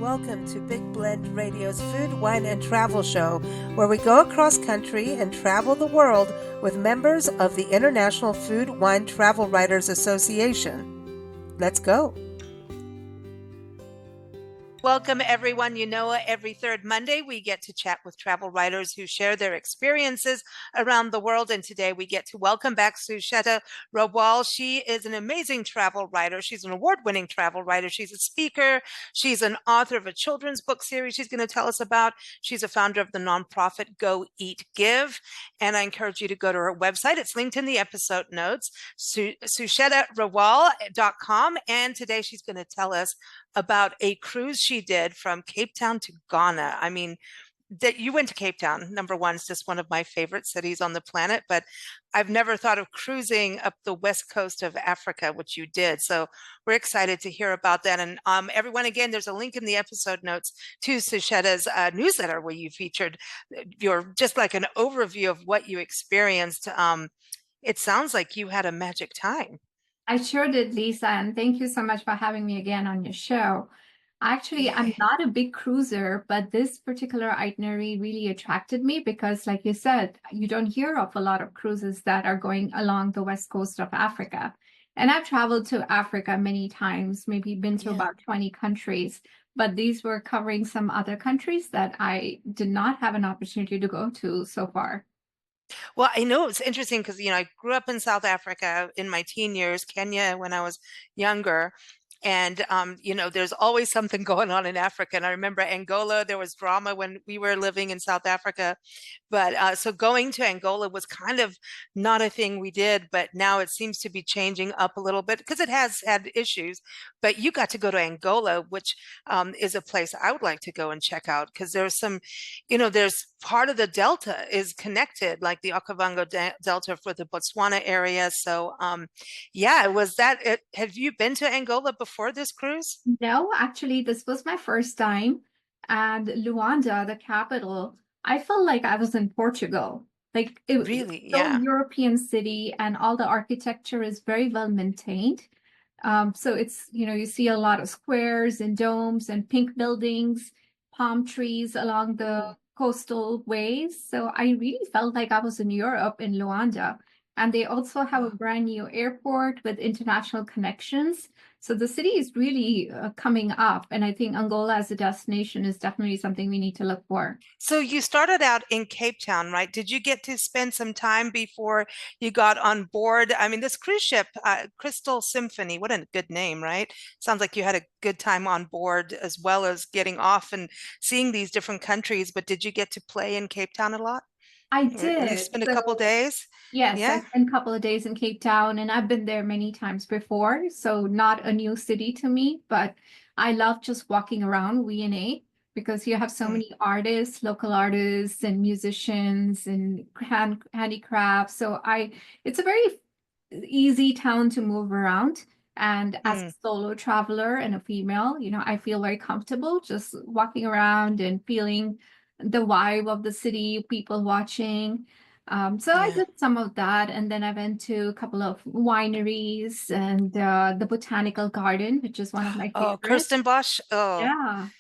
Welcome to Big Blend Radio's Food, Wine, and Travel Show, where we go across country and travel the world with members of the International Food, Wine, Travel Writers Association. Let's go. Welcome, everyone. You know, every third Monday, we get to chat with travel writers who share their experiences around the world. And today we get to welcome back Sucheta Rawal. She is an amazing travel writer. She's an award-winning travel writer. She's a speaker. She's an author of a children's book series she's going to tell us about. She's a founder of the nonprofit Go Eat Give. And I encourage you to go to her website. It's linked in the episode notes, suchetarawal.com. And today she's going to tell us about a cruise she did from Cape Town to Ghana. I mean, that you went to Cape Town. Number one, it's just one of my favorite cities on the planet, but I've never thought of cruising up the west coast of Africa, which you did. So we're excited to hear about that. And everyone, again, there's a link in the episode notes to Sucheta's newsletter where you featured your just like an overview of what you experienced. It sounds like you had a magic time. I sure did, Lisa, and thank you so much for having me again on your show. Actually, I'm not a big cruiser, but this particular itinerary really attracted me because, like you said, you don't hear of a lot of cruises that are going along the west coast of Africa. And I've traveled to Africa many times, maybe been to about 20 countries, but these were covering some other countries that I did not have an opportunity to go to so far. Well, I know it's interesting because, I grew up in South Africa in my teen years, Kenya when I was younger. And, there's always something going on in Africa. And I remember Angola, there was drama when we were living in South Africa. But so going to Angola was kind of not a thing we did, but now it seems to be changing up a little bit because it has had issues. But you got to go to Angola, which is a place I would like to go and check out because there's some, there's part of the Delta is connected, like the Okavango Delta for the Botswana area. So yeah, was that it? Have you been to Angola before this cruise? No, actually, this was my first time. And Luanda, the capital, I felt like I was in Portugal. Like it's Really? so Yeah. European city, and all the architecture is very well maintained. So it's, you see a lot of squares and domes and pink buildings, palm trees along the coastal ways. So I really felt like I was in Europe in Luanda. And they also have a brand new airport with international connections. So the city is really coming up. And I think Angola as a destination is definitely something we need to look for. So you started out in Cape Town, right? Did you get to spend some time before you got on board? I mean, this cruise ship, Crystal Symphony, what a good name, right? Sounds like you had a good time on board as well as getting off and seeing these different countries. But did you get to play in Cape Town a lot? I Or at least did. spend a couple So days? yes, I Yeah. spent a couple of days in Cape Town and I've been there many times before. So not a new city to me, but I love just walking around V&A because you have so Mm, many artists, local artists and musicians and handicrafts. So it's a very easy town to move around. And as a mm. solo traveler and a female, I feel very comfortable just walking around and feeling the vibe of the city, people watching. So I Yeah. did some of that, and then I went to a couple of wineries and the botanical garden, which is one of my Oh, favorites. Kirsten Bosch. Oh, Yeah.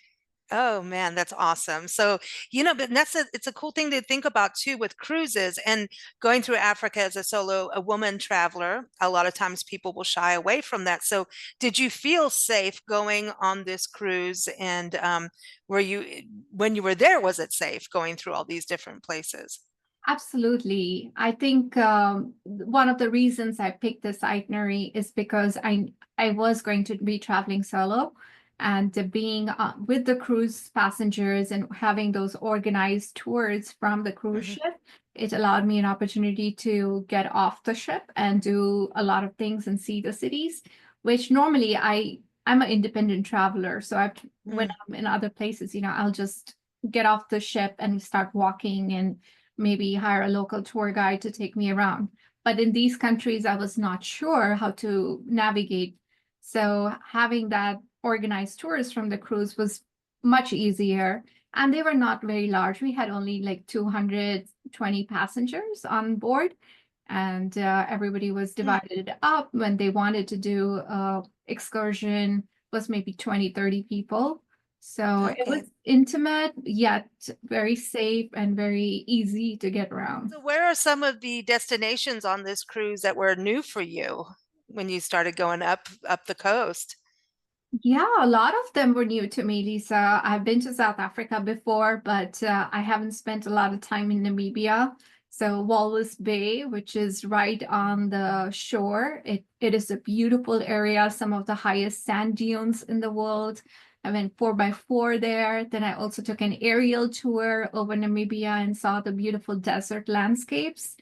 oh man, that's awesome. So, but it's a cool thing to think about too with cruises and going through Africa as a woman traveler. A lot of times people will shy away from that. So, did you feel safe going on this cruise? And when you were there, was it safe going through all these different places? Absolutely. I think one of the reasons I picked this itinerary is because I was going to be traveling solo, and being with the cruise passengers and having those organized tours from the cruise Mhm. ship, it allowed me an opportunity to get off the ship and do a lot of things and see the cities, which normally I'm an independent traveler. So when Mm. I'm in other places, I'll just get off the ship and start walking and maybe hire a local tour guide to take me around. But in these countries, I was not sure how to navigate. So having that organized tours from the cruise was much easier. And they were not very large. We had only like 220 passengers on board. And everybody was Mm. divided up when they wanted to do a excursion was maybe 20, 30 people. So it was Okay. intimate, yet very safe and very easy to get around. So where are some of the destinations on this cruise that were new for you when you started going up the coast? Yeah, a lot of them were new to me, Lisa. I've been to South Africa before, but I haven't spent a lot of time in Namibia. So Walvis Bay, which is right on the shore, it is a beautiful area, some of the highest sand dunes in the world. I went 4x4 there. Then I also took an aerial tour over Namibia and saw the beautiful desert landscapes.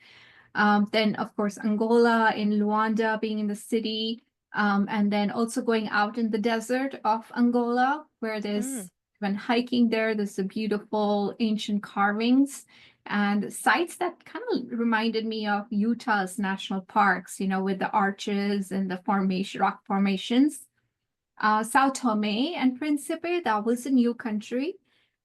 Then, of course, Angola, in Luanda, being in the city, and then also going out in the desert of Angola, where Mm, when hiking there's the beautiful ancient carvings and sites that kind of reminded me of Utah's national parks, with the arches and the rock formations. São Tomé and Príncipe, that was a new country.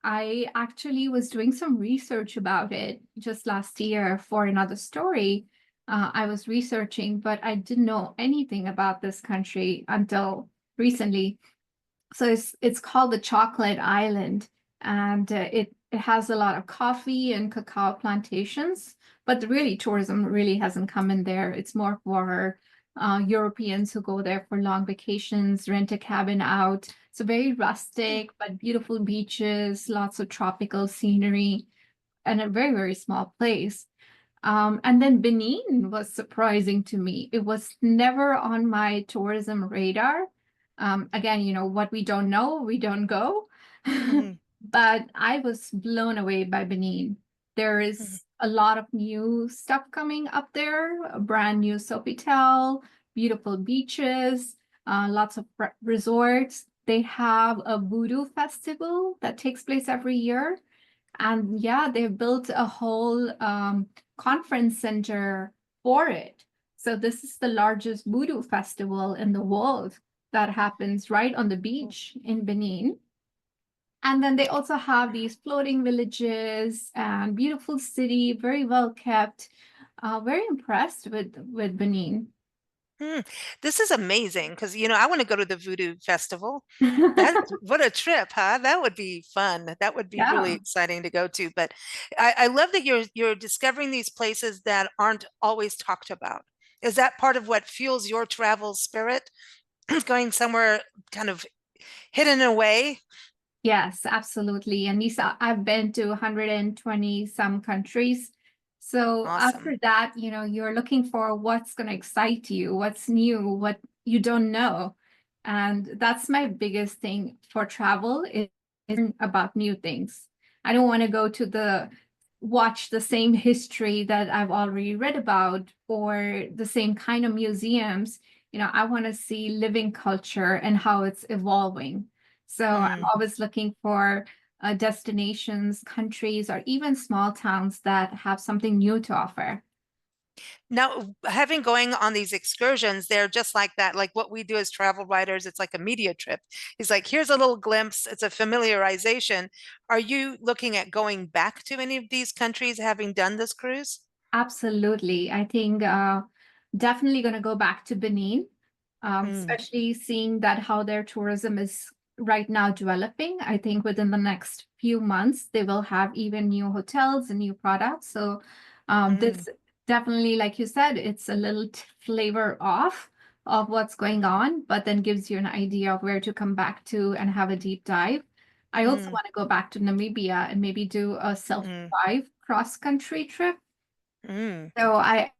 I actually was doing some research about it just last year for another story. I was researching, but I didn't know anything about this country until recently. So it's called the Chocolate Island, and it has a lot of coffee and cacao plantations, but really tourism really hasn't come in there. It's more for Europeans who go there for long vacations, rent a cabin out. So very mm, rustic, but beautiful beaches, lots of tropical scenery, and a very, very small place. And then Benin was surprising to me. It was never on my tourism radar. Again, what we don't know, we don't go. mhm, But I was blown away by Benin. There mhm. is a lot of new stuff coming up there, a brand new Sofitel, beautiful beaches, lots of resorts. They have a voodoo festival that takes place every year. And yeah, they've built a whole conference center for it. So this is the largest voodoo festival in the world that happens right on the beach in Benin. And then they also have these floating villages and beautiful city, very well kept. Very impressed with Benin. Hmm. This is amazing because I want to go to the Voodoo Festival. That what a trip, huh? That would be fun. That would be really Yeah. exciting to go to. But I love that you're discovering these places that aren't always talked about. Is that part of what fuels your travel spirit? Going somewhere kind of hidden away? Yes, absolutely. And Lisa, I've been to 120 some countries. So Awesome. after that, you're looking for what's going to excite you, what's new, what you don't know. And that's my biggest thing for travel is about new things. I don't want to go to watch the same history that I've already read about or the same kind of museums. I want to see living culture and how it's evolving. So I'm Mm. always looking for destinations, countries, or even small towns that have something new to offer. Now, having going on these excursions, they're just like that. Like what we do as travel writers, it's like a media trip. It's like, here's a little glimpse, it's a familiarization. Are you looking at going back to any of these countries having done this cruise? Absolutely. I think definitely going to go back to Benin, Mm, especially seeing that how their tourism is right now developing. I think within the next few months, they will have even new hotels and new products. So mm, this definitely, like you said, it's a little flavor off of what's going on, but then gives you an idea of where to come back to and have a deep dive. I also mm, want to go back to Namibia and maybe do a mm, self-drive cross-country trip. mm. So I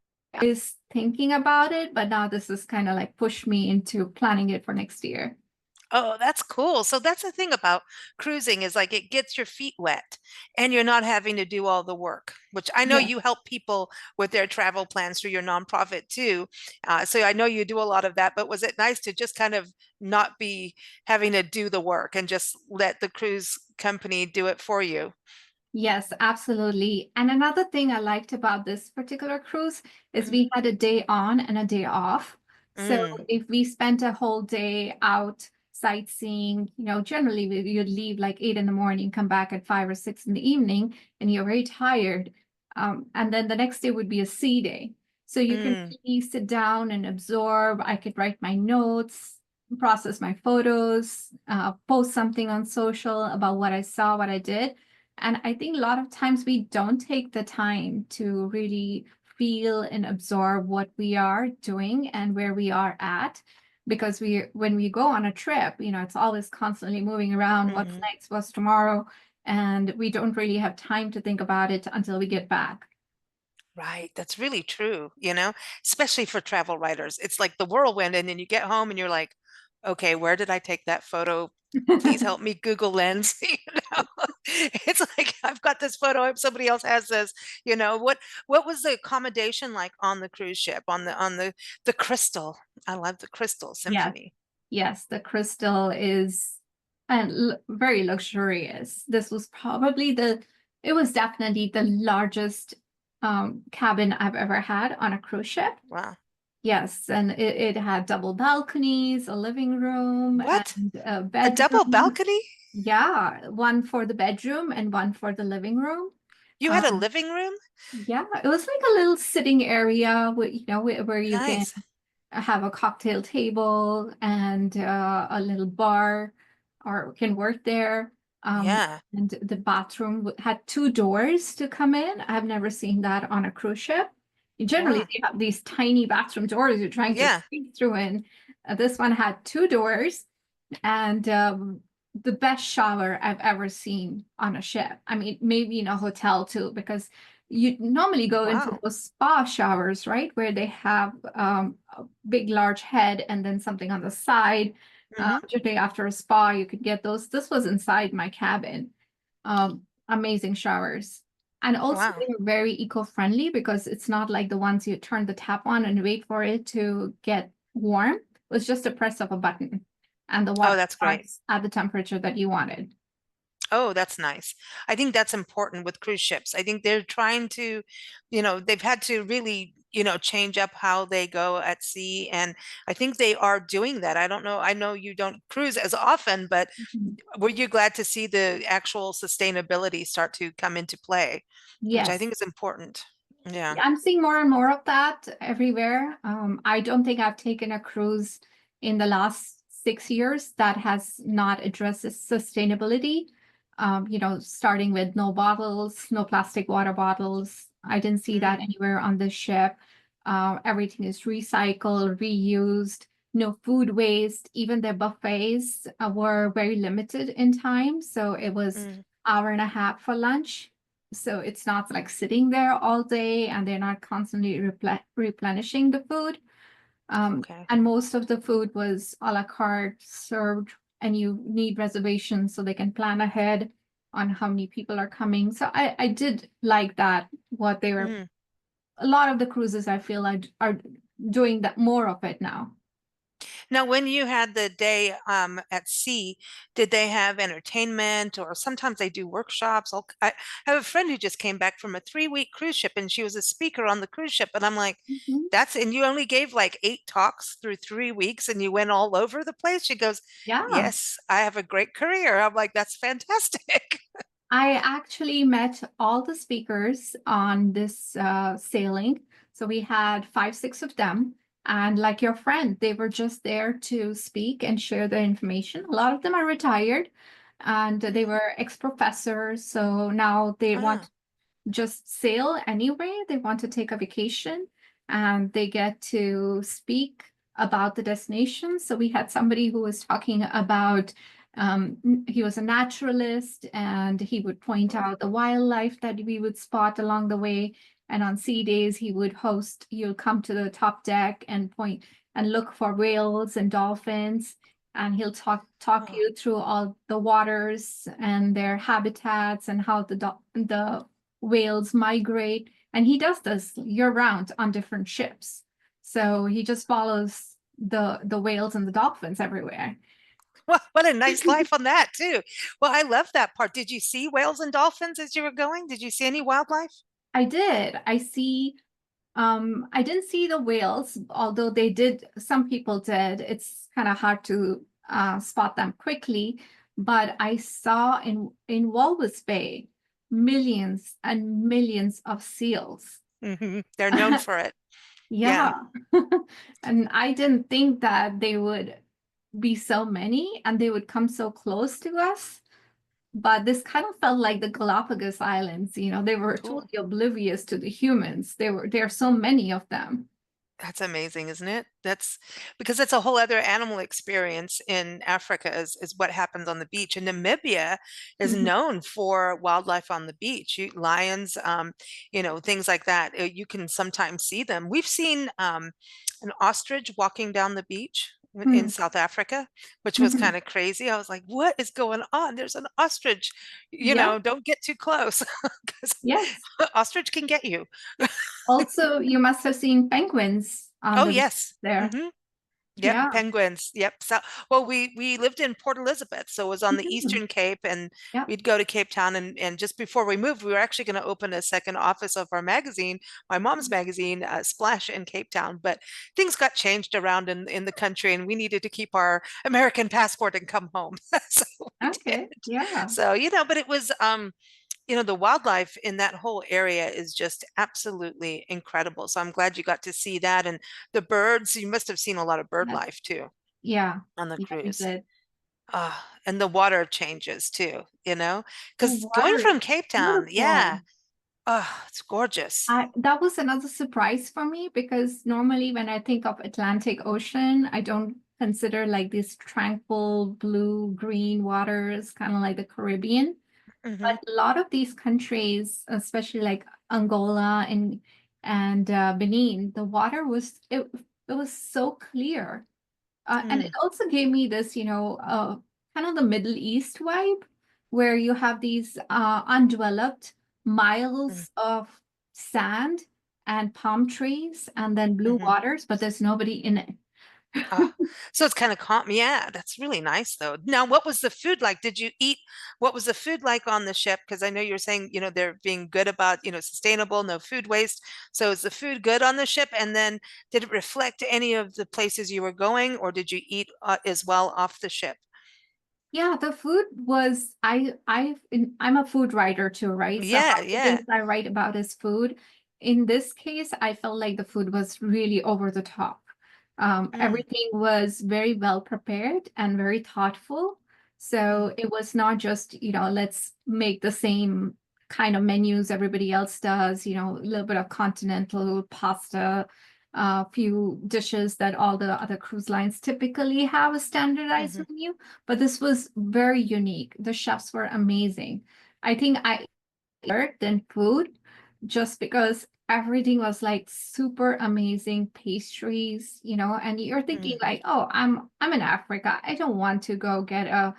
was thinking about it, but now this is kind of like pushed me into planning it for next year. Oh, that's cool. So that's the thing about cruising is like it gets your feet wet and you're not having to do all the work, which I know Yeah. you help people with their travel plans through your nonprofit too. So I know you do a lot of that, but was it nice to just kind of not be having to do the work and just let the cruise company do it for you? Yes, absolutely. And another thing I liked about this particular cruise is Mm, we had a day on and a day off. So mm, if we spent a whole day out sightseeing, generally you'd leave like 8 in the morning, come back at 5 or 6 in the evening, and you're very tired. And then the next day would be a sea day. So you can mm, really sit down and absorb. I could write my notes. process my photos, post something on social about what I saw, what I did. And I think a lot of times we don't take the time to really feel and absorb what we are doing and where we are at. Because when we go on a trip, it's always constantly moving around, what's Hmm. next, what's tomorrow, and we don't really have time to think about it until we get back. Right. That's really true, especially for travel writers. It's like the whirlwind, and then you get home and you're like, okay, where did I take that photo? Please help me Google Lens. It's like I've got this photo, if somebody else has this. What was the accommodation like on the cruise ship, on the Crystal? I love the Crystal Yes, Symphony. yes, the crystal is very luxurious. This was probably it was definitely the largest cabin I've ever had on a cruise ship. Wow. Yes, and it had double balconies, a living room, What? and a A double bedroom. balcony? Yeah, one for the bedroom and one for the living room. You had a Um, living room? yeah, it was like a little sitting area where you can Nice. have a cocktail table and a little bar or can work there. Yeah. And the bathroom had two doors to come in. I've never seen that on a cruise ship. Generally, Wow. they have these tiny bathroom doors you're trying to Yeah. squeeze through in. This one had two doors and the best shower I've ever seen on a ship. I mean, maybe in a hotel too, because you normally go into Wow. those spa showers, right? Where they have a big, large head and then something on the side. Hmm. Usually after a spa, you could get those. This was inside my cabin. Amazing showers. And also Wow. they were very eco-friendly because it's not like the ones you turn the tap on and wait for it to get warm. It was just a press of a button and the Oh, water that's great. starts at the temperature that you wanted. Oh, that's nice. I think that's important with cruise ships. I think they're trying to, they've had to really, change up how they go at sea. And I think they are doing that. I don't know. I know you don't cruise as often, but Mhm. were you glad to see the actual sustainability start to come into play, which I Yes. think is important. Yeah. Yeah, I'm seeing more and more of that everywhere. I don't think I've taken a cruise in the last 6 years that has not addressed sustainability. Starting with no bottles, no plastic water bottles. I didn't see that Mm, anywhere on the ship. Everything is recycled, reused, no food waste. Even the buffets were very limited in time. So it was mm, hour and a half for lunch, so it's not like sitting there all day and they're not constantly replenishing the food. okay. And most of the food was a la carte served, and you need reservations so they can plan ahead on how many people are coming. So I did like that, what they were, Mm. a lot of the cruises I feel like are doing that more of it now. Now, when you had the day at sea, did they have entertainment, or sometimes they do workshops? I have a friend who just came back from a 3-week cruise ship and she was a speaker on the cruise ship. And I'm like, Mhm. and you only gave like 8 talks through 3 weeks and you went all over the place. She goes, Yeah. yes, I have a great career. I'm like, that's fantastic. I actually met all the speakers on this sailing. So we had five, six of them. And like your friend, they were just there to speak and share their information. A lot of them are retired and they Mhm. were ex-professors. So now they want Ah, to just sail anyway. They want to take a vacation and they get to speak about the destination. So we had somebody who was talking about he was a naturalist and he would point out the wildlife that we would spot along the way. And on sea days, you'll come to the top deck and point and look for whales and dolphins. And he'll talk oh, you through all the waters and their habitats and how the whales migrate. And he does this year round on different ships. So he just follows the whales and the dolphins everywhere. well, what a nice life on that too. Well, I love that part. Did you see whales and dolphins as you were going? Did you see any wildlife? I did. I didn't see the whales, although some people did. It's kind of hard to spot them quickly, but I saw in Walvis Bay millions and millions of seals. They're known for it. Yeah. Yeah. And I didn't think that they would be so many and they would come so close to us. But this kind of felt like the Galapagos Islands, they were Cool. totally oblivious to the humans. There are so many of them. That's amazing, isn't it? That's because that's a whole other animal experience in Africa is what happens on the beach. And Namibia is Mhm. known for wildlife on the beach. Lions, things like that. You can sometimes see them. We've seen an ostrich walking down the beach in Mm. South Africa, which was Mhm. kind of crazy. I was like, what is going on? There's an ostrich. Yeah, Don't get too close because yes. ostrich can get you. Also, you must have seen penguins on Oh, the yes. there. Hmm. Yep, Yeah. penguins. Yep. So, well, we lived in Port Elizabeth, so it was on the Mhm. Eastern Cape, and Yeah. we'd go to Cape Town, and just before we moved, we were actually going to open a second office of our magazine, my mom's magazine, Splash in Cape Town, but things got changed around in the country, and we needed to keep our American passport and come home, so we did. Okay. Yeah. So, but it was the wildlife in that whole area is just absolutely incredible. So I'm glad you got to see that. And the birds, you must have seen a lot of bird Yes. life too Yeah. on the Yeah, we cruise. did. And the water changes too, The because going water is from Cape Town, beautiful. yeah, it's gorgeous. That was another surprise for me because normally when I think of Atlantic Ocean, I don't consider like these tranquil blue green waters, kind of like the Caribbean. But Hmm. a lot of these countries, especially like Angola and Benin, the water was it was so clear, and it Mm, also gave me this, kind of the Middle East vibe, where you have these undeveloped mm, miles of sand and palm trees, and then blue mhm. waters, but there's nobody in it. Ah, so it's kind of calm. Yeah, that's really nice though. Now, what was the food like? Did you eat? What was the food like on the ship? Because I know you're saying, they're being good about, sustainable, no food waste. So is the food good on the ship? And then did it reflect any of the places you were going, or did you eat as well off the ship? Yeah, the food was I'm a food writer too, right? So Yeah, half the yeah. things I write about is food. In this case, I felt like the food was really over the top. Mm, Everything was very well prepared and very thoughtful. mm, So it was not just, let's make the same kind of menus everybody else does, a little bit of continental pasta, a few dishes that all the other cruise lines typically have a standardized mhm, menu, but this was very unique. The chefs were amazing. I think I ate than food just because everything was like super amazing pastries, and you're thinking mm. like, oh, I'm in Africa. I don't want to go get a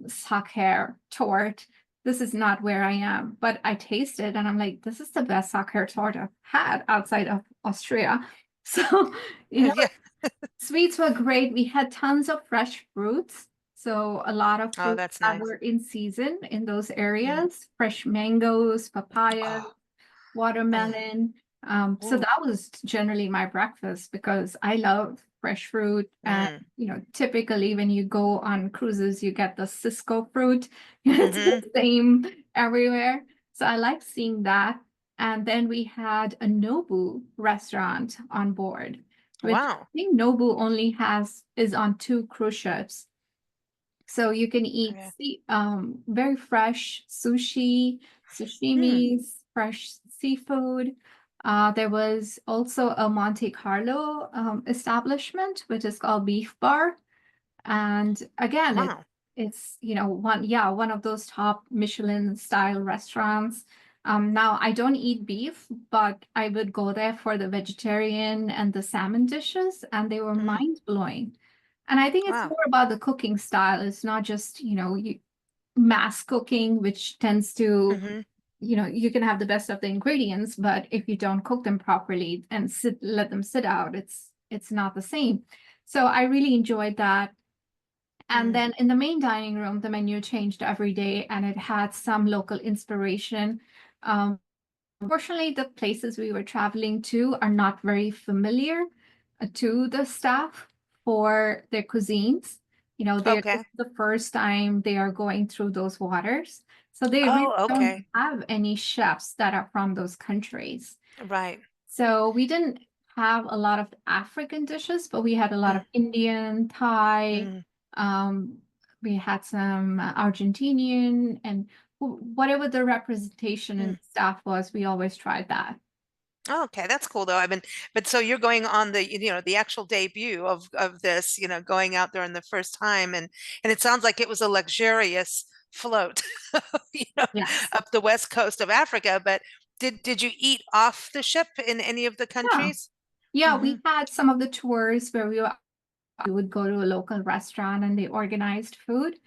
sake tort. This is not where I am. But I tasted and I'm like, this is the best sake tort I've had outside of Austria. So, you know, Yeah. sweets were great. We had tons of fresh fruits. So a lot of Oh, fruits that's that nice. were in season in those Mm. areas, fresh mangoes, papaya, Oh, mm, watermelon. So ooh, that was generally my breakfast because I love fresh fruit. And, mm, typically when you go on cruises, you get the Cisco fruit. It's mm-hmm. the same everywhere. So I like seeing that. And then we had a Nobu restaurant on board, which Wow. I think Nobu only is on 2 cruise ships. So you can eat Okay. very fresh sushi, Mm, sashimis, fresh seafood. There was also a Monte Carlo establishment, which is called Beef Bar. And again, wow. it's one of those top Michelin style restaurants. Now I don't eat beef, but I would go there for the vegetarian and the salmon dishes, and they were Mm, mind blowing. And I think it's wow. more about the cooking style. It's not just, mass cooking, which tends to, Mm-hmm. you can have the best of the ingredients, but if you don't cook them properly and let them sit out, it's not the same. So I really enjoyed that. And Mm, then in the main dining room, the menu changed every day and it had some local inspiration. Um, Unfortunately, the places we were traveling to are not very familiar to the staff for their cuisines. This okay. is the first time they are going through those waters. So they really Oh, don't okay. have any chefs that are from those countries. Right. So we didn't have a lot of African dishes, but we had a lot of Indian, Thai, Mm-hmm. um, we had some Argentinian, and whatever the representation and staff was, we always tried that. Oh, okay, that's cool though. I mean, but so you're going on the, the actual debut of this, going out there in the first time, and it sounds like it was a luxurious float, you know, Yes. up the west coast of Africa. But did you eat off the ship in any of the Yeah. countries? Yeah, Hmm. we had some of the tours where we would go to a local restaurant and they organized food,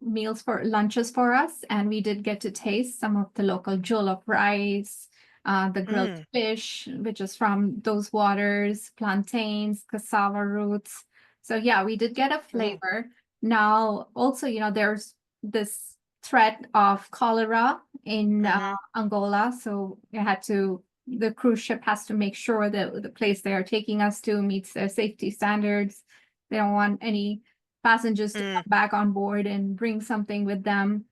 meals for lunches for us, and we did get to taste some of the local jollof rice, the grilled Mm. fish, which is from those waters, plantains, cassava roots. So yeah, we did get a Oh. flavor. Now, also, there's this threat of cholera in Hmm. Angola, so the cruise ship has to make sure that the place they are taking us to meets their safety standards. They don't want any passengers to come Mm. back on board and bring something with them.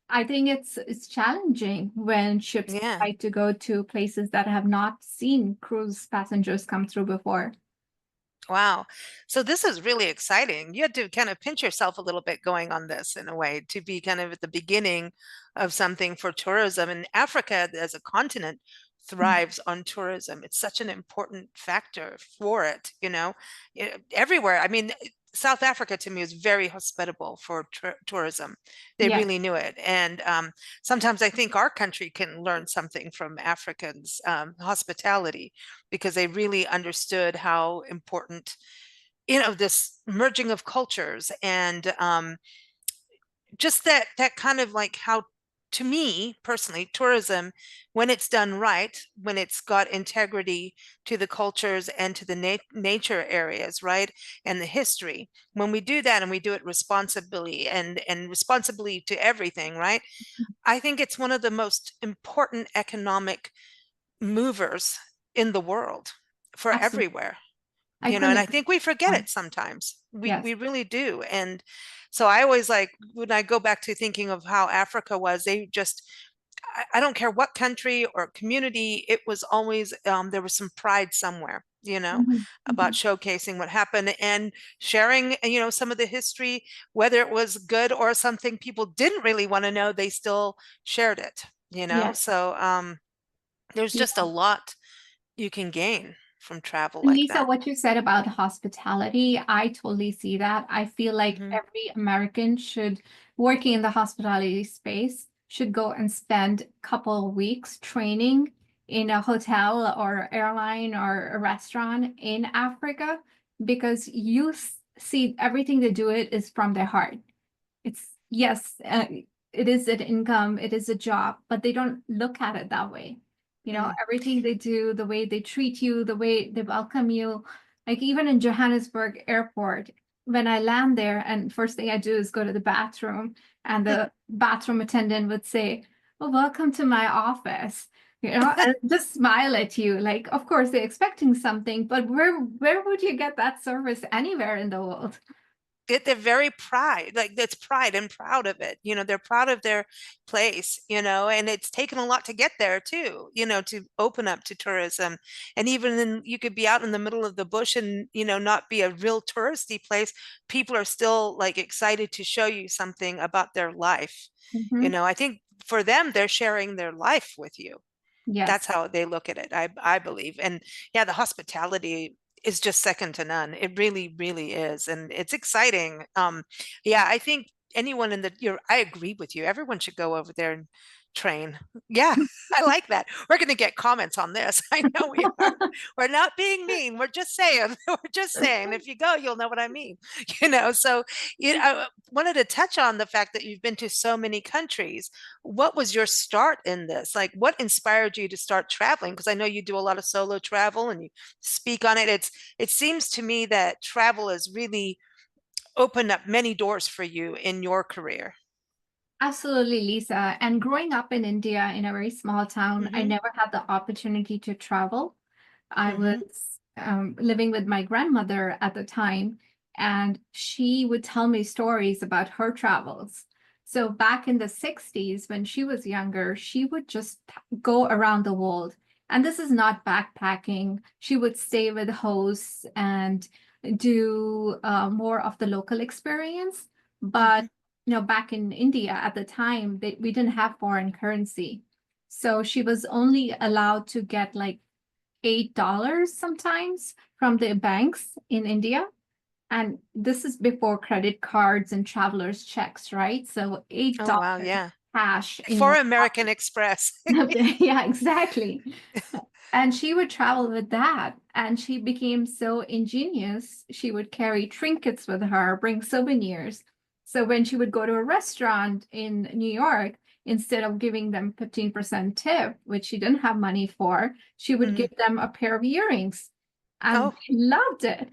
I think it's challenging when ships Yeah. try to go to places that have not seen cruise passengers come through before. Wow. So this is really exciting. You had to kind of pinch yourself a little bit going on this in a way to be kind of at the beginning of something for tourism. And Africa as a continent thrives on tourism. It's such an important factor for it, everywhere. I mean, South Africa to me is very hospitable for tourism. They Yes. really knew it. And sometimes I think our country can learn something from Africans' hospitality because they really understood how important, this merging of cultures and just that kind of like how, to me personally, tourism, when it's done right, when it's got integrity to the cultures and to the nature areas, right, and the history, when we do that and we do it responsibly and responsibly to everything, right, I think it's one of the most important economic movers in the world for Absolutely. everywhere. I And couldn't I agree think we forget more. it sometimes. we Yes. we really do. And so I always like, when I go back to thinking of how Africa was, they just, I don't care what country or community, it was always, there was some pride somewhere, Mhm, about mhm. showcasing what happened and sharing, some of the history, whether it was good or something people didn't really want to know, they still shared it. Yes. So there's just a Yeah. lot you can gain from travel like Lisa, that. what you said about hospitality, I totally see that. I feel like Hmm. every American should, working in the hospitality space, should go and spend a couple of weeks training in a hotel or airline or a restaurant in Africa because see everything they do it is from their heart. It's yes, it is an income, it is a job, but they don't look at it that way. Everything they do, the way they treat you, the way they welcome you. Like even in Johannesburg airport, when I land there and first thing I do is go to the bathroom and the bathroom attendant would say, "Oh, welcome to my office." And just smile at you. Like, of course, they're expecting something, but where would you get that service anywhere in the world? They're very pride, like that's pride and proud of it. They're proud of their place, and it's taken a lot to get there too, to open up to tourism. And even then you could be out in the middle of the bush and, not be a real touristy place. People are still like excited to show you something about their life. Mhm. I think for them, they're sharing their life with you. That's Yes. how they look at it, I believe. And yeah, the hospitality is just second to none. It really, really is. And it's exciting. Yeah, I think anyone I agree with you. Everyone should go over there and train. Yeah, I like that. We're going to get comments on this. I know we are. We're not being mean. We're just saying, we're just saying, if you go, you'll know what I mean. So I wanted to touch on the fact that you've been to so many countries. What was your start in this? Like, what inspired you to start traveling? Because I know you do a lot of solo travel and you speak on it. It seems to me that travel has really opened up many doors for you in your career. Absolutely, Lisa. And growing up in India in a very small town, I Mm-hmm. never had the opportunity to travel. I Mm-hmm. was living with my grandmother at the time, and she would tell me stories about her travels. So back in the 60s, when she was younger, she would just go around the world. And this is not backpacking. She would stay with hosts and do more of the local experience. But Hmm. back in India at the time, we didn't have foreign currency. So she was only allowed to get like $8 sometimes from the banks in India. And this is before credit cards and travelers' checks, right? So Oh, wow. $8 Yeah. cash in For your American pocket. Express. Yeah, exactly. And she would travel with that. And she became so ingenious. She would carry trinkets with her, bring souvenirs. So when she would go to a restaurant in New York, instead of giving them 15% tip, which she didn't have money for, she would Mhm. give them a pair of earrings. And Oh, they loved it.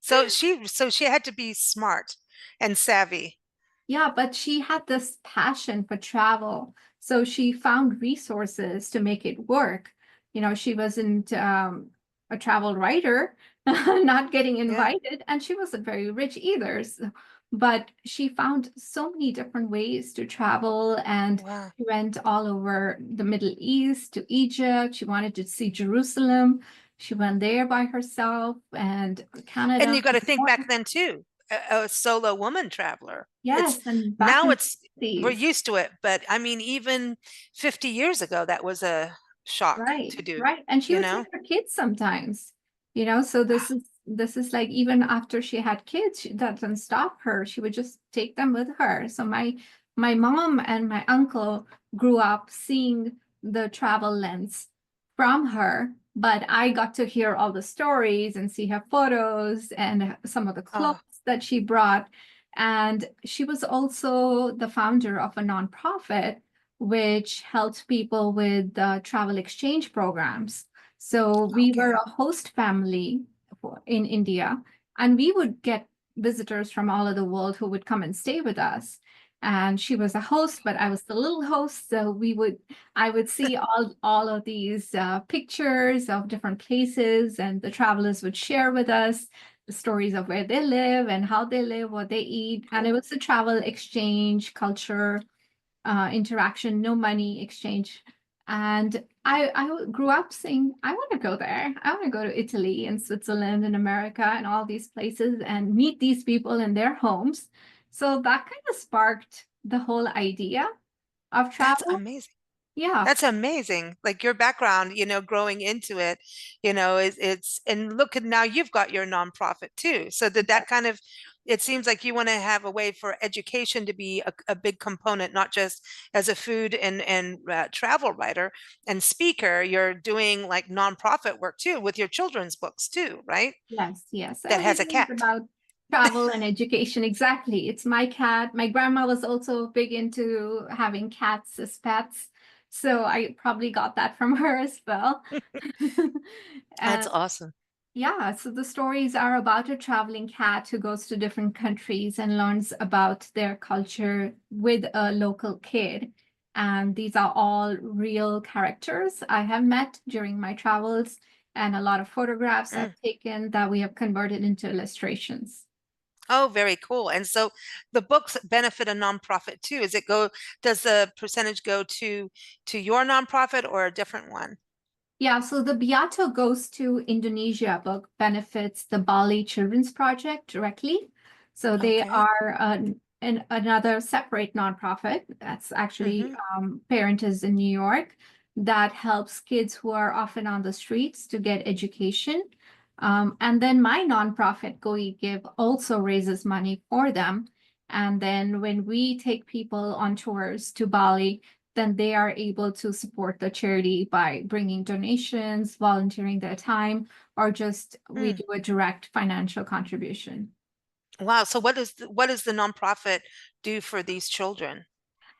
so she had to be smart and savvy. Yeah, but she had this passion for travel. So she found resources to make it work. She wasn't a travel writer, not getting Yeah. invited, and she wasn't very rich either. But she found so many different ways to travel, and Wow. she went all over the Middle East to Egypt. She wanted to see Jerusalem. She went there by herself and And Canada. you got to think back then too, a solo woman traveler. It's Yes, and back now in it's the we're 60s. used to it, but I mean, even 50 years ago, that was a shock Right, to do, right. And she you would take know? her kids sometimes, so this is like even after she had kids, that doesn't stop her. She would just take them with her. So my mom and my uncle grew up seeing the travel lens from her, but I got to hear all the stories and see her photos and some of the clothes Oh, that she brought. And she was also the founder of a nonprofit which helped people with travel exchange programs. So we were okay. a host family in India, and we would get visitors from all over the world who would come and stay with us. And she was a host, but I was the little host. So I would see all of these pictures of different places, and the travelers would share with us the stories of where they live and how they live, what they eat. And it was a travel exchange culture interaction, no money exchange. And I grew up saying, I want to go there. I want to go to Italy and Switzerland and America and all these places and meet these people in their homes. So that kind of sparked the whole idea of That's travel. amazing. Yeah. That's amazing. Like your background, growing into it, it's and look at now you've got your nonprofit too. So did that kind of, it seems like you want to have a way for education to be a big component, not just as a food and travel writer and speaker, you're doing like nonprofit work too with your children's books too, right? Yes, yes. That has a Everything is cat. about travel and education. Exactly. It's my cat. My grandma was also big into having cats as pets. So I probably got that from her as well. That's And awesome. yeah, so the stories are about a traveling cat who goes to different countries and learns about their culture with a local kid. And these are all real characters I have met during my travels, and a lot of photographs I've Mm. taken that we have converted into illustrations. Oh, very cool. And so the books benefit a nonprofit too. Does the percentage go to your nonprofit or a different one? Yeah, so the Beato Goes to Indonesia book benefits the Bali Children's Project directly. So they Okay. are another separate nonprofit that's actually Hmm. parent is in New York that helps kids who are often on the streets to get education. And then my nonprofit, Go Eat Give, also raises money for them. And then when we take people on tours to Bali, then they are able to support the charity by bringing donations, volunteering their time, or just we Mm. do a direct financial contribution. Wow. So what does the nonprofit do for these children?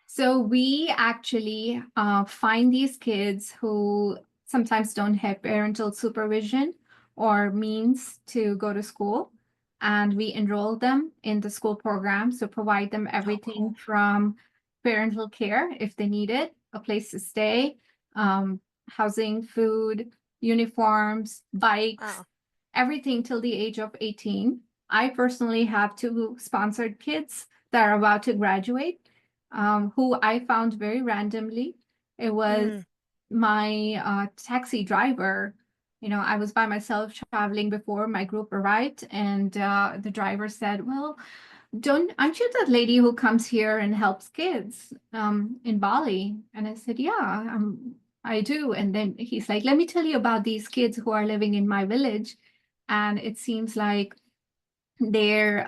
So we actually find these kids who sometimes don't have parental supervision or means to go to school, and we enroll them in the school program. So provide them Oh, everything cool. from parental care if they need it, a place to stay, housing, food, uniforms, bikes, Wow. everything till the age of 18. I personally have two sponsored kids that are about to graduate who I found very randomly. It was Mm. my taxi driver, I was by myself traveling before my group arrived, and the driver said, "Well, don't aren't you the lady who comes here and helps kids in Bali?" And I said, "Yeah, I do." And then he's like, "Let me tell you about these kids who are living in my village." And it seems like their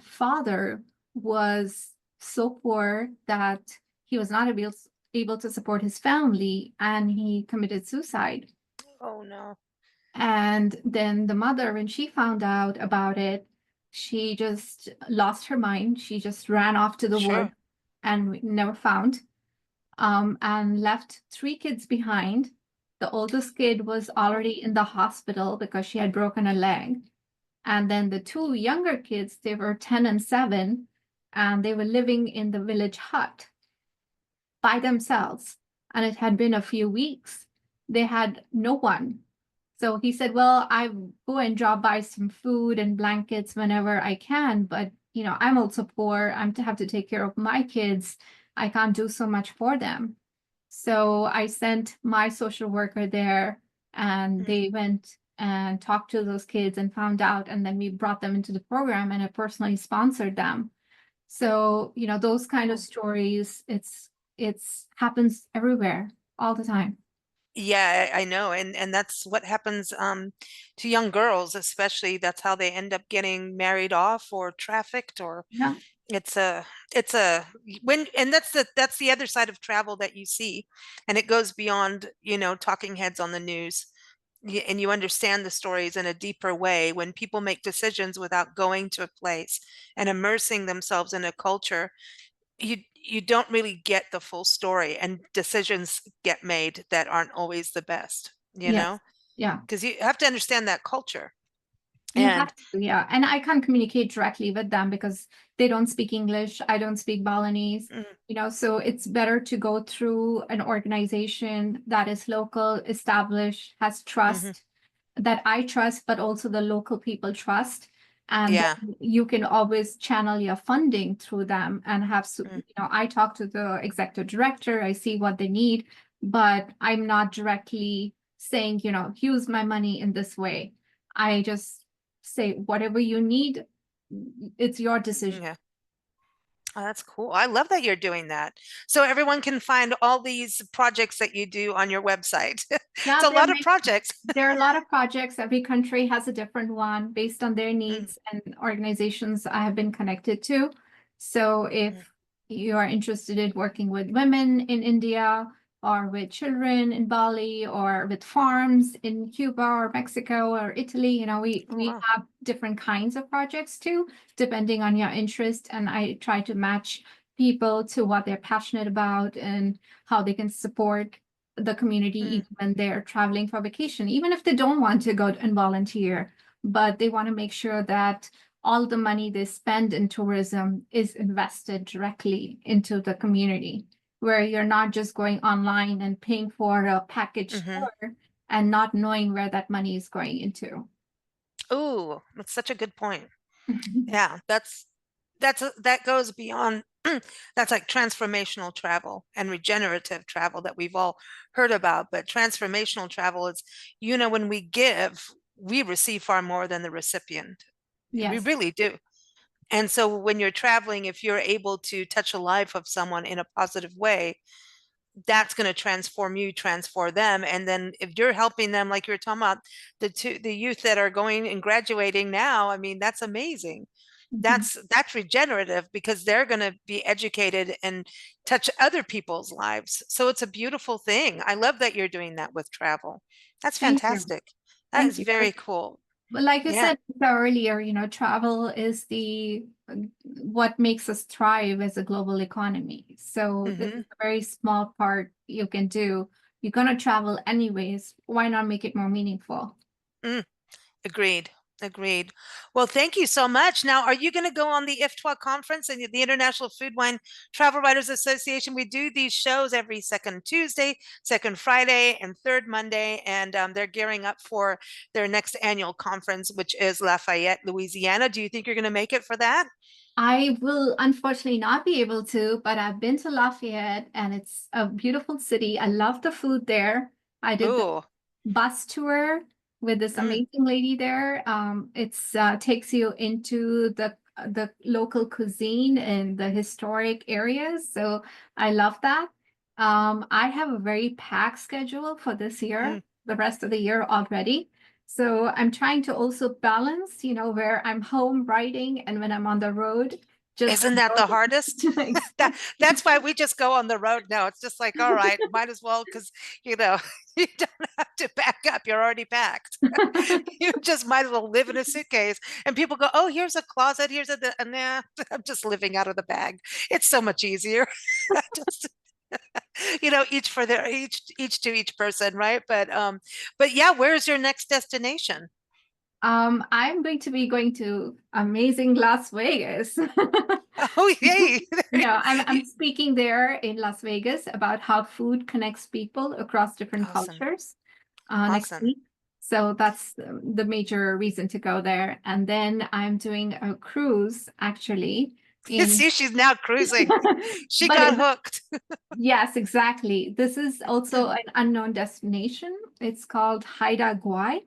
father was so poor that he was not able to support his family, and he committed suicide. Oh no. And then the mother, when she found out about it, she just lost her mind. She just ran off to the Sure. woods and never found, and left three kids behind. The oldest kid was already in the hospital because she had broken a leg. And then the two younger kids, they were 10 and 7, and they were living in the village hut by themselves. And it had been a few weeks. They had no one. So he said, "Well, I go and drop by some food and blankets whenever I can, but I'm also poor. I'm to have to take care of my kids. I can't do so much for them." So I sent my social worker there, and Mm. they went and talked to those kids and found out, and then we brought them into the program, and I personally sponsored them. So, those kind of Oh. stories, it's happens everywhere all the time. Yeah, I know. And that's what happens to young girls, especially. That's how they end up getting married off or trafficked, or Yeah. it's a it's a when and that's the other side of travel that you see. And it goes beyond, talking heads on the news. And you understand the stories in a deeper way when people make decisions without going to a place and immersing themselves in a culture. You don't really get the full story, and decisions get made that aren't always the best, Yes. Yeah. because you have to understand that culture. You And have to, yeah. And I can't communicate directly with them because they don't speak English. I don't speak Balinese, mm, so it's better to go through an organization that is local, established, has mhm, trust, that I trust, but also the local people trust. And yeah, then you can always channel your funding through them and have, mm, I talk to the executive director, I see what they need, but I'm not directly saying, use my money in this way. I just say, whatever you need, it's your decision. yeah. Oh, that's cool. I love that you're doing that. So everyone can find all these projects that you do on your website. It's Yeah, a lot of projects. there are a lot of projects. Every country has a different one based on their Mm, needs and organizations I have been connected to. So if mm. you are interested in working with women in India, or with children in Bali, or with farms in Cuba or Mexico or Italy, Oh, we wow. have different kinds of projects too, depending on your interest. And I try to match people to what they're passionate about and how they can support the community Mm, even when they're traveling for vacation, even if they don't want to go and volunteer, but they want to make sure that all the money they spend in tourism is invested directly into the community, where you're not just going online and paying for a package mhm. tour and not knowing where that money is going into. Ooh, that's such a good point. Yeah, that goes beyond that's like transformational travel and regenerative travel that we've all heard about. But transformational travel is, when we give, we receive far more than the recipient. We Yes. really do. And so when you're traveling, if you're able to touch a life of someone in a positive way, that's going to transform you, transform them. And then if you're helping them, like you're talking about the youth that are going and graduating now, I mean, that's amazing. Mhm. That's regenerative because they're going to be educated and touch other people's lives. So it's a beautiful thing. I love that you're doing that with travel. That's Thank you. fantastic. That Thank is you. very cool. But like you Yeah. said earlier, travel is the what makes us thrive as a global economy. So this Hmm. is a very small part you can do. You're gonna travel anyways. Why not make it more meaningful? Mm, agreed. Agreed. Well, thank you so much. Now, are you going to go on the IFTWA conference and the International Food Wine Travel Writers Association? We do these shows every second Tuesday, second Friday, and third Monday, and they're gearing up for their next annual conference, which is Lafayette, Louisiana. Do you think you're going to make it for that? I will unfortunately not be able to, but I've been to Lafayette and it's a beautiful city. I love the food there. I did the Ooh. bus tour with this Mm. amazing lady there. It's takes you into the local cuisine and the historic areas. So I love that. I have a very packed schedule for this year, Mm. the rest of the year already. So I'm trying to also balance, where I'm home writing and when I'm on the road. Just Isn't that the hardest? That's why we just go on the road now. It's just like, all right, might as well, because you don't have to pack up. You're already packed. You just might as well live in a suitcase. And people go, oh, here's a closet, here's and nah, I'm just living out of the bag. It's so much easier. Just, each to each person, right? But yeah, where's your next destination? I'm going to be going to amazing Las Vegas. Oh, yay. I'm speaking there in Las Vegas about how food connects people across different Awesome. cultures next Awesome. week. So that's the major reason to go there. And then I'm doing a cruise actually in See, she's now cruising. She but got hooked. yes, exactly. This is also an unknown destination. It's called Haida Gwaii.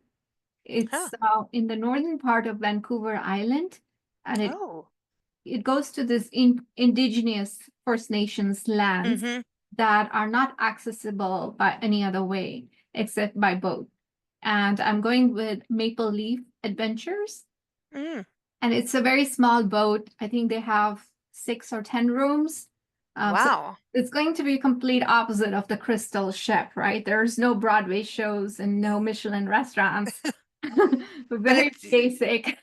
Huh. It's in the northern part of Vancouver Island, and Oh. it goes to this indigenous First Nations lands Mm-hmm. that are not accessible by any other way except by boat. And I'm going with Maple Leaf Adventures, Mm. and it's a very small boat. I think they have 6 or 10 rooms. So Wow. it's going to be complete opposite of the Crystal ship, right? There's no Broadway shows and no Michelin restaurants. But Very basic.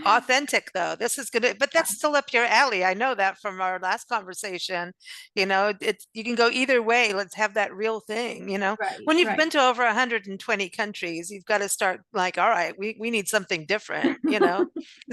authentic though. This is gonna, but that's still up your alley. I know that from our last conversation. It's you can go either way. Let's have that real thing. Right, When you've right. been to over 120 countries, you've got to start like, all right, we need something different,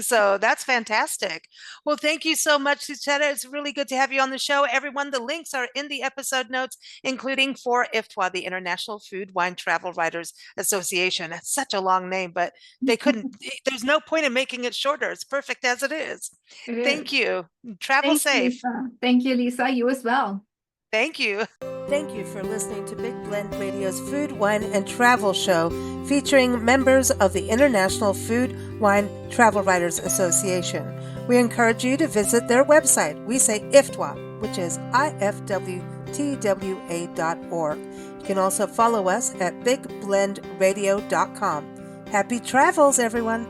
So that's fantastic. Well, thank you so much, Sucheta. It's really good to have you on the show. Everyone, the links are in the episode notes, including for IFTWA, the International Food Wine Travel Writers Association. That's such a long name, but they couldn't, there's no point in making it shorter. It's perfect as it is. It is. Thank you. Travel Thanks, safe. Lisa. Thank you, Lisa. You as well. Thank you. Thank you for listening to Big Blend Radio's Food, Wine, and Travel Show, featuring members of the International Food, Wine, Travel Writers Association. We encourage you to visit their website. We say IFTWA, which is IFWTWA.org. You can also follow us at bigblendradio.com. Happy travels, everyone.